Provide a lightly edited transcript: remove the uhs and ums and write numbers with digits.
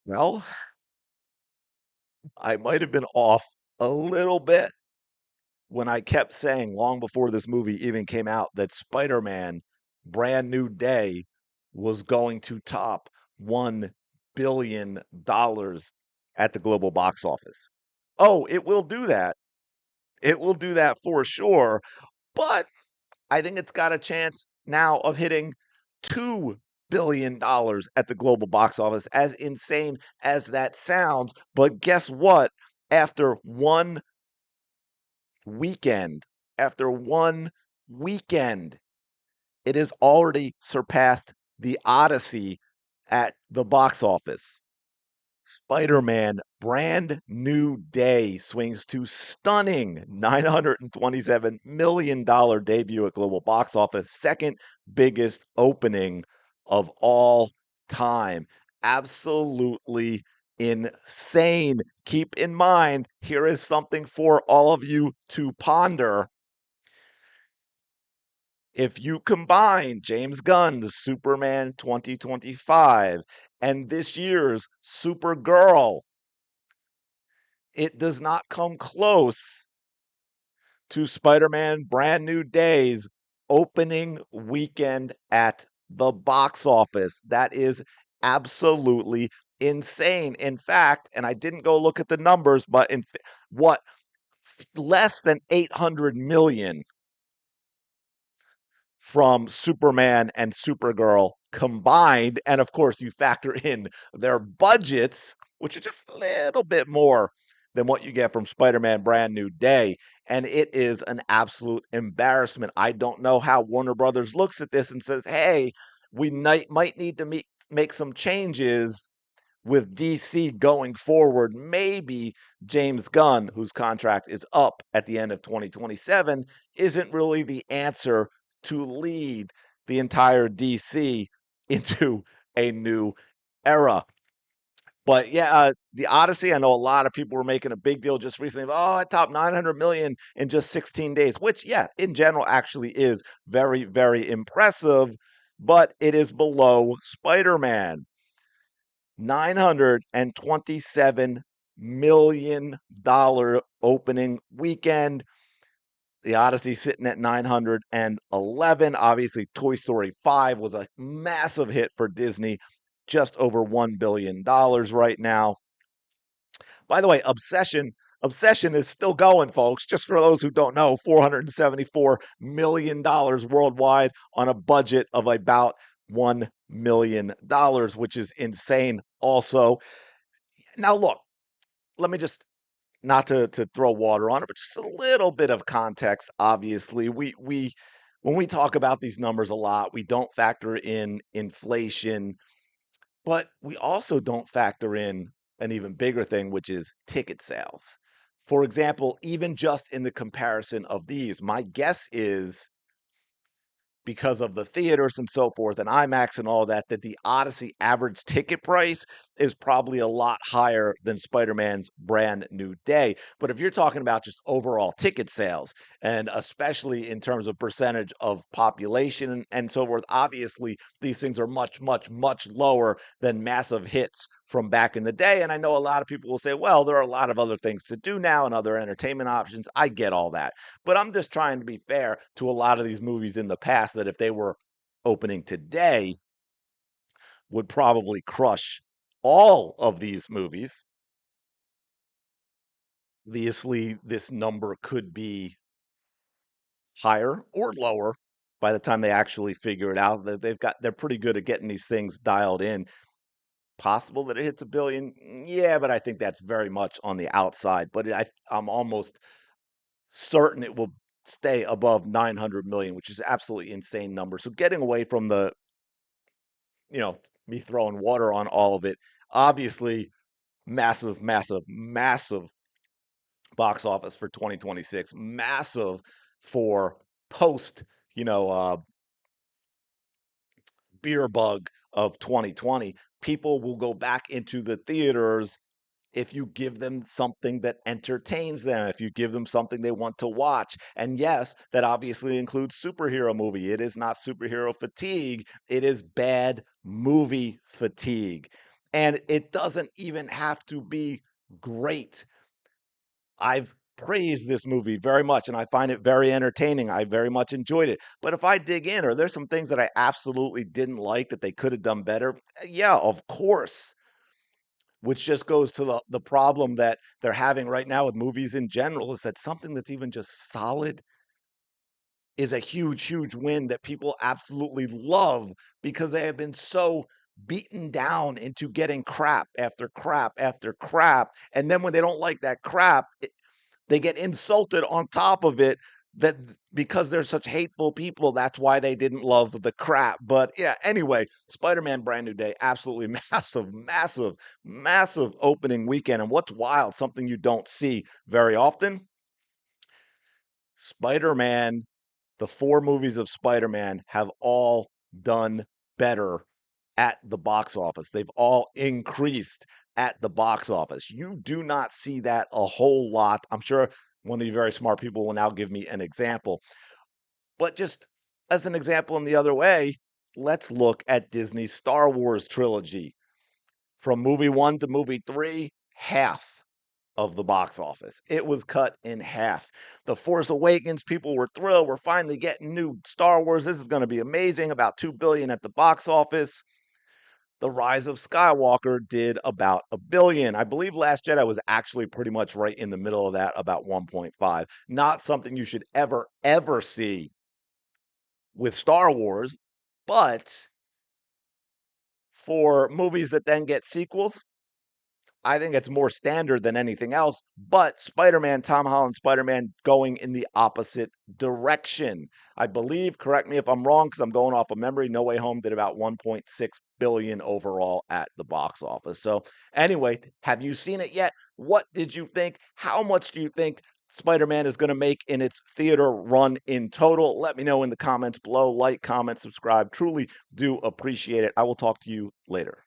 Well, I might have been off a little bit when I kept saying long before this movie even came out that Spider-Man Brand New Day was going to top $1 billion at the global box office. Oh, it will do that. It will do that for sure. But I think it's got a chance now of hitting $2 billion at the global box office, as insane as that sounds. But guess what? After one weekend, after one weekend, it has already surpassed The Odyssey at the box office. Spider-Man Brand New Day swings to stunning $927 million debut at global box office, second biggest opening of all time. Absolutely insane. Keep in mind, here is something for all of you to ponder. If you combine James Gunn's Superman 2025 and this year's Supergirl, it does not come close to Spider-Man Brand New Day's opening weekend at the box office. That is absolutely insane. In fact, and I didn't go look at the numbers, but what less than 800 million from Superman and Supergirl combined. And of course, you factor in their budgets, which are just a little bit more than what you get from Spider Man Brand New Day. And it is an absolute embarrassment. I don't know how Warner Brothers looks at this and says, hey, we might need to make some changes with DC going forward. Maybe James Gunn, whose contract is up at the end of 2027, isn't really the answer to lead the entire DC into a new era. But yeah, the Odyssey, I know a lot of people were making a big deal just recently. Oh, I topped 900 million in just 16 days, which, yeah, in general actually is very, very impressive, but it is below Spider Man. $927 million opening weekend. The Odyssey sitting at 911. Obviously, Toy Story 5 was a massive hit for Disney, just over $1 billion right now. By the way, Obsession is still going, folks. Just for those who don't know, $474 million worldwide on a budget of about $1 million, which is insane also. Now, look, let me just not to throw water on it, but just a little bit of context. Obviously, we when we talk about these numbers a lot, we don't factor in inflation, but we also don't factor in an even bigger thing, which is ticket sales. For example, even just in the comparison of these, my guess is because of the theaters and so forth and IMAX and all that, that the Odyssey average ticket price is probably a lot higher than Spider-Man's Brand New Day. But if you're talking about just overall ticket sales, and especially in terms of percentage of population and so forth, obviously these things are much, much, much lower than massive hits from back in the day. And I know a lot of people will say, well, there are a lot of other things to do now and other entertainment options. I get all that. But I'm just trying to be fair to a lot of these movies in the past that if they were opening today would probably crush all of these movies. Obviously, this number could be higher or lower by the time they actually figure it out. They're pretty good at getting these things dialed in. Possible that it hits a billion, yeah, but I think that's very much on the outside. But I'm almost certain it will stay above 900 million, which is absolutely insane number. So getting away from the, you know, me throwing water on all of it, obviously massive, massive, massive box office for 2026, massive for post, you know, beer bug of 2020. People will go back into the theaters if you give them something that entertains them, if you give them something they want to watch. And yes, that obviously includes superhero movie. It is not superhero fatigue, it is bad movie fatigue. And it doesn't even have to be great. I've praised this movie very much and I find it very entertaining. I very much enjoyed it. But if I dig in, or there's some things that I absolutely didn't like that they could have done better, yeah, of course. Which just goes to the problem that they're having right now with movies in general, is that something that's even just solid is a huge, huge win that people absolutely love because they have been so beaten down into getting crap after crap after crap. And then when they don't like that crap, they get insulted on top of it, that because they're such hateful people, that's why they didn't love the crap. But yeah, anyway, Spider-Man Brand New Day, absolutely massive, massive, massive opening weekend. And what's wild, something you don't see very often, Spider-Man, the four movies of Spider-Man have all done better at the box office. They've all increased at the box office. You do not see that a whole lot. I'm sure one of you very smart people will now give me an example. But just as an example in the other way, let's look at Disney's Star Wars trilogy. From movie one to movie three, half of the box office. It was cut in half. The Force Awakens, people were thrilled. We're finally getting new Star Wars. This is going to be amazing. About 2 billion at the box office. The Rise of Skywalker did about a billion. I believe Last Jedi was actually pretty much right in the middle of that, about 1.5. Not something you should ever see with Star Wars, but for movies that then get sequels, I think it's more standard than anything else, but Spider-Man, Tom Holland Spider-Man going in the opposite direction. I believe, correct me if I'm wrong, because I'm going off of memory, No Way Home did about 1.6 billion overall at the box office. So anyway, have you seen it yet? What did you think? How much do you think Spider-Man is going to make in its theater run in total? Let me know in the comments below. Like, comment, subscribe. Truly do appreciate it. I will talk to you later.